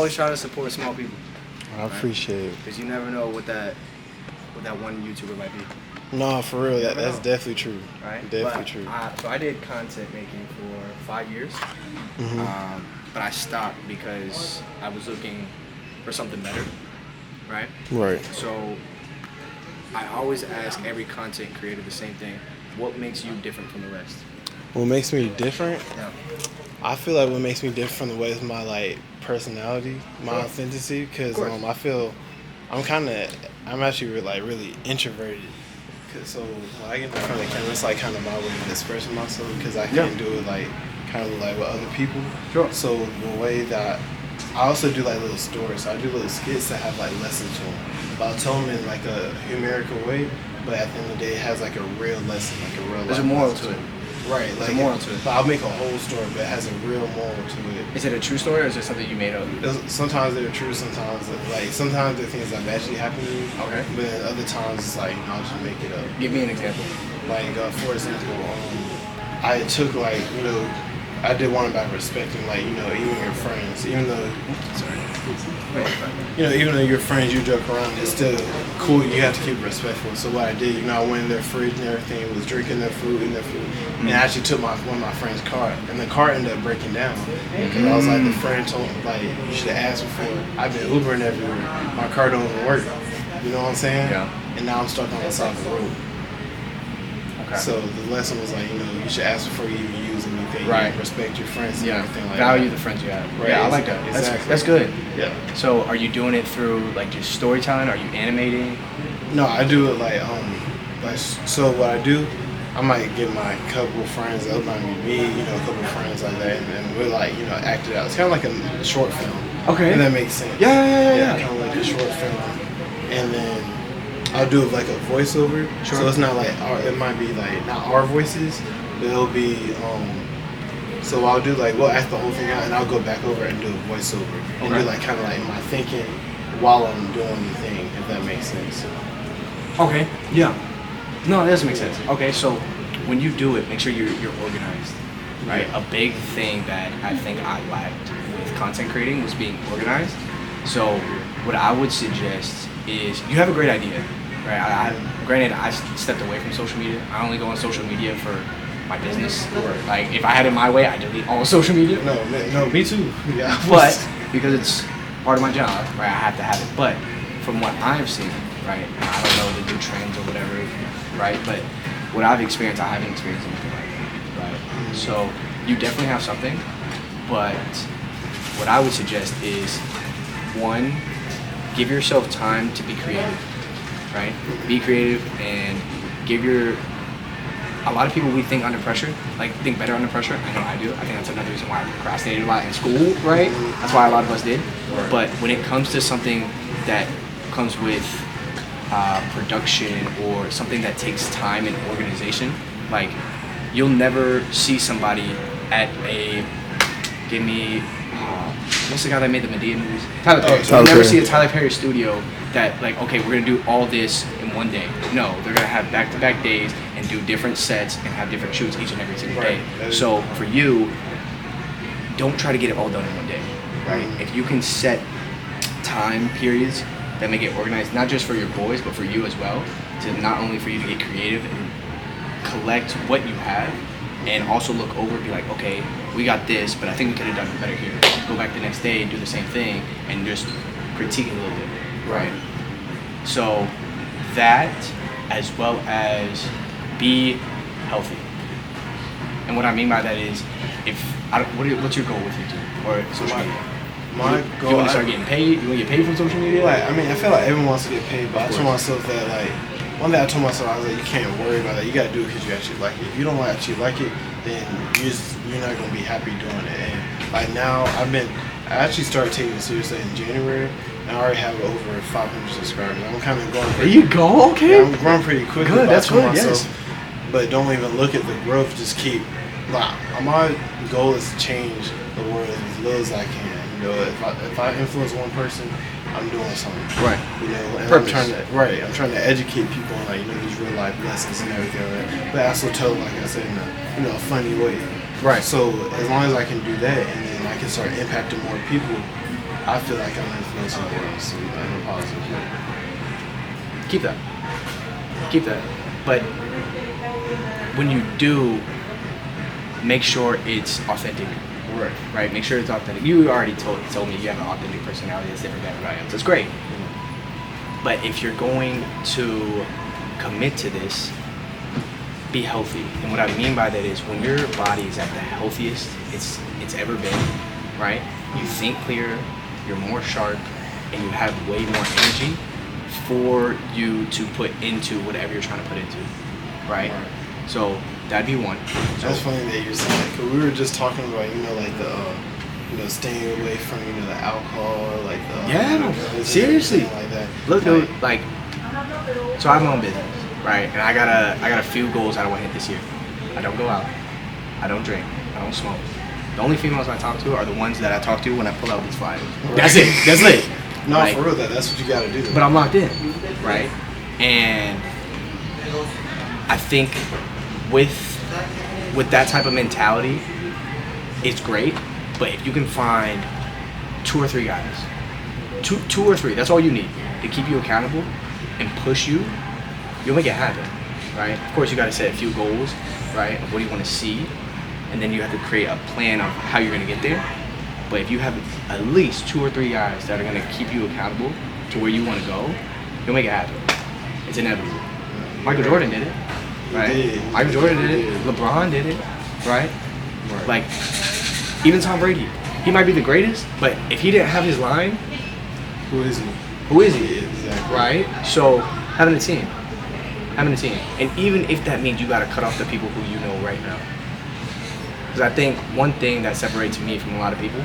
always try to support small people. I appreciate it. Because you never know what that one YouTuber might be. No, for real, that's know. definitely true. Right? Definitely true. So I did content making for 5 years. Mm-hmm. But I stopped because I was looking for something better. Right? Right. So I always ask every content creator the same thing. What makes you different from the rest? What makes me different? Yeah. I feel like what makes me different from the way is my like personality, my authenticity. Because I feel I'm actually like really introverted. So when I get in front of the camera, it's like kind of my way of expressing myself because I can't do it like kind of like with other people. Sure. So the way that I also do like little stories. So I do little skits that have like lessons to them. But I'll tell them in like a humorical way, but at the end of the day, it has like a real lesson, like a real. There's a moral to it. Right, There's a moral to it. But I'll make a whole story, but it has a real moral to it. Is it a true story or is it something you made up? Sometimes they're true, sometimes they're things that actually happen to me. Okay. But then other times it's like I'll just make it up. Give me an example. Like for example, I took I did one about respecting even your friends, even though even though you're friends, you joke around, it's still cool. You have to keep it respectful. So what I did, I went in their fridge and everything, was drinking their food, eating their food, and I actually took one of my friend's car, and the car ended up breaking down. Because I was like, the friend told me, you should have asked before. I've been Ubering everywhere. My car don't even work. You know what I'm saying? Yeah. And now I'm stuck on the side of the road. Okay. So the lesson was you should ask before you even use anything. Right. Respect your friends and everything like Value that. the friends you have. Right, Yeah, I like that. exactly. That's good. Yeah. So are you doing it through just storytelling? Are you animating? No, I do it so what I do, I might get my couple friends, that might be me, a couple friends like that, and we'll act it out. It's kind of like a short film. Okay. If that makes sense. Yeah. Kind of like a short film, and then I'll do it like a voiceover. Sure. So it's not it might be not our voices, but it'll be so I'll do we'll act the whole thing out, and I'll go back over and do a voiceover and do kind of my thinking while I'm doing the thing, if that makes sense. Okay. Yeah. No, that doesn't make sense. Okay, so when you do it, make sure you're organized, right? Yeah. A big thing that I think I lacked with content creating was being organized. So what I would suggest is you have a great idea, right? Granted, I stepped away from social media. I only go on social media for my business. Or if I had it my way, I delete all social media. No, me too. Yeah. But because it's part of my job, right? I have to have it. But from what I've seen, right? I don't know the new trends or whatever, right? But what I've experienced, I haven't experienced anything like that, right? So you definitely have something, but what I would suggest is, one, give yourself time to be creative, right? Be creative and a lot of people, we think under pressure, think better under pressure. I know I do. I think that's another reason why I procrastinated a lot in school, right? That's why a lot of us did. Right. But when it comes to something that comes with production or something that takes time and organization, you'll never see somebody at what's the guy that made the Medea movies? Tyler Perry. So you'll never see a Tyler Perry studio that okay, we're gonna do all this in one day. No, they're gonna have back-to-back days and do different sets and have different shoots each and every single day. So for you, don't try to get it all done in one day, right? If you can set time periods that make it organized, not just for your boys, but for you as well, to not only for you to get creative and collect what you have, and also look over and be like, okay, we got this, but I think we could have done it better here. Go back the next day and do the same thing and just critique it a little bit, right? So that, as well as be healthy. And what I mean by that is, what's your goal with YouTube or social media? My goal. You want to start getting paid? You want to get paid from social media? I feel like everyone wants to get paid, but I told myself that one day I told myself, I was like, you can't worry about that. You gotta do it because you actually like it. If you don't actually like it, then you're not gonna be happy doing it. And now I actually started taking it seriously in January, and I already have over 500 subscribers. I'm kind of going. There you go. Okay. Yeah, I'm growing pretty quickly. Good. That's good. Yes. But don't even look at the growth. Just keep. My goal is to change the world as little as I can. If I influence one person, I'm doing something. Right. And I'm trying to educate people on these real life lessons and everything like that. But I also tell them, like I said, in a funny way. Right. So as long as I can do that, and then I can start impacting more people, I feel like I'm influencing the world, so in a positive way. Keep that. But when you do, make sure it's authentic. Right? Make sure it's authentic. You already told me you have an authentic personality that's different than everybody else. That's great. But if you're going to commit to this, be healthy. And what I mean by that is when your body is at the healthiest it's ever been, right? You think clearer, you're more sharp, and you have way more energy for you to put into whatever you're trying to put into, right? So that'd be one. So, that's funny that you're saying that, because we were just talking about, like the, staying away from, the alcohol, like the seriously, like that. Look, dude, like, so I have my own business, right? And I got a few goals I want to hit this year. I don't go out, I don't drink, I don't smoke. The only females I talk to are the ones that I talk to when I pull out these flyers. Right. That's it. That's it. No, like, for real, that's what you got to do. But I'm locked in, right? And I think with that type of mentality, it's great. But if you can find 2 or 3 guys, two or three, that's all you need to keep you accountable and push you, you'll make it happen, right? Of course, you got to set a few goals, right? Of what do you want to see, and then you have to create a plan of how you're going to get there. But if you have at least 2 or 3 guys that are going to keep you accountable to where you want to go, you'll make it happen. It's inevitable. Michael Jordan did it, right? Michael Jordan did it. LeBron did it, right? Like, even Tom Brady. He might be the greatest, but if he didn't have his line, who is he? Who is he? Exactly. Right? So, having a team. And even if that means you got to cut off the people who you know right now. Because I think one thing that separates me from a lot of people,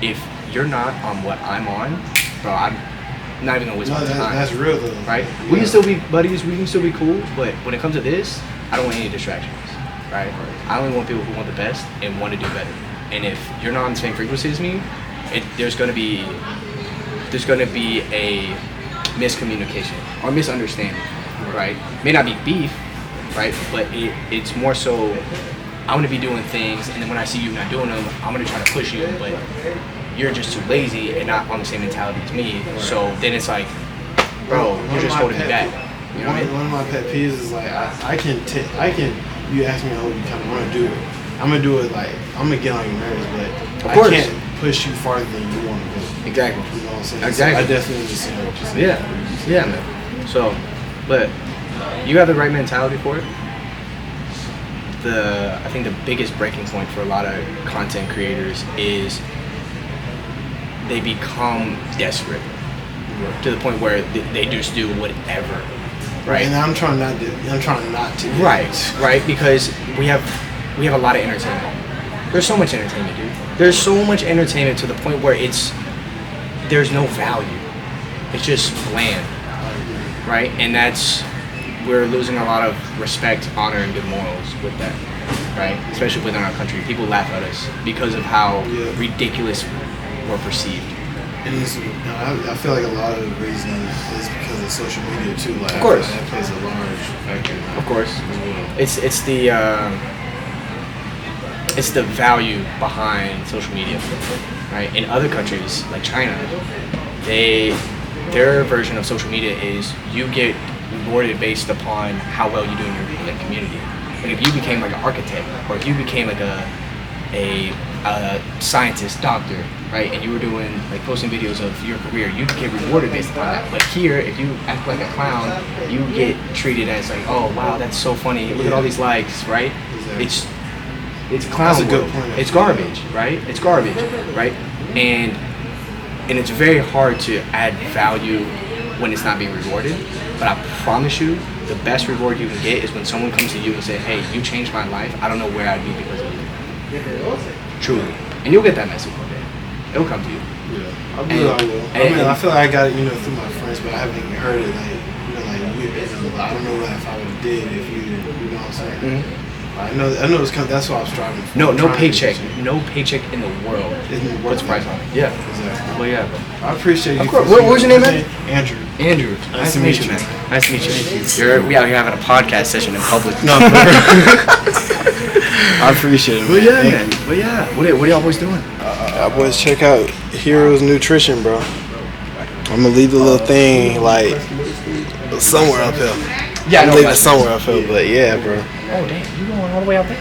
if you're not on what I'm on, bro, I'm not even gonna waste my time. That's real though. Right? Yeah. We can still be buddies, we can still be cool, but when it comes to this, I don't want any distractions. Right? I only want people who want the best and want to do better. And if you're not on the same frequency as me, there's gonna be a miscommunication or misunderstanding. Right? May not be beef, right? But it's more so I'm gonna be doing things, and then when I see you not doing them, I'm gonna try to push you, but you're just too lazy and not on the same mentality as me. So then it's like, bro, you're just holding me back. You know what I mean? One of my pet peeves is like I can. You ask me, oh, you kind of want to do it. I'm gonna do it. Like I'm gonna get on your nerves, but I can't push you farther than you want to go. Exactly. You know what I'm saying? Exactly. So I definitely understand what you're saying. Yeah, man. So, but you have the right mentality for it. I think the biggest breaking point for a lot of content creators is they become desperate to the point where they just do whatever, right? And I'm trying not to. Right, because we have a lot of entertainment. There's so much entertainment, dude. There's so much entertainment to the point where there's no value. It's just bland, right? And we're losing a lot of respect, honor, and good morals with that, right? Especially within our country. People laugh at us because of how ridiculous we're perceived. And I feel like a lot of the reason is because of social media too. Like, of course, that plays a large factor. Of course, it's the value behind social media, right? In other countries like China, their version of social media is you get rewarded based upon how well you do in your community. Like if you became like an architect, or if you became like a scientist, doctor, right, and you were doing like posting videos of your career, you get rewarded based upon that. But here, if you act like a clown, you get treated as like, oh wow, that's so funny. Look at all these likes, right? Exactly. It's clown That's a good world. point. It's garbage, right? It's garbage, right? And it's very hard to add value when it's not being rewarded. But I promise you, the best reward you can get is when someone comes to you and says, hey, you changed my life. I don't know where I'd be because of you. Truly. And you'll get that message one day. It'll come to you. Yeah, I will. I feel like I got it, through my friends, but I haven't even heard it. I don't know if I would have did if you know what I'm saying. Mm-hmm. I know it's that's what I was striving for. No paycheck in the world. What's price on it? Yeah. Exactly. Well, yeah. I appreciate you. Of course. What was your name, man? Andrew. Nice to meet you, man. Nice to meet you. We out here having a podcast session in public. No. I appreciate it. Well, yeah, man. Well, yeah. What are y'all boys doing? Y'all boys check out Heroes Nutrition, bro. I'm gonna leave the little thing like somewhere up here. Yeah, I'm leaving it somewhere up here, but yeah, bro. Oh damn, you going all the way out there?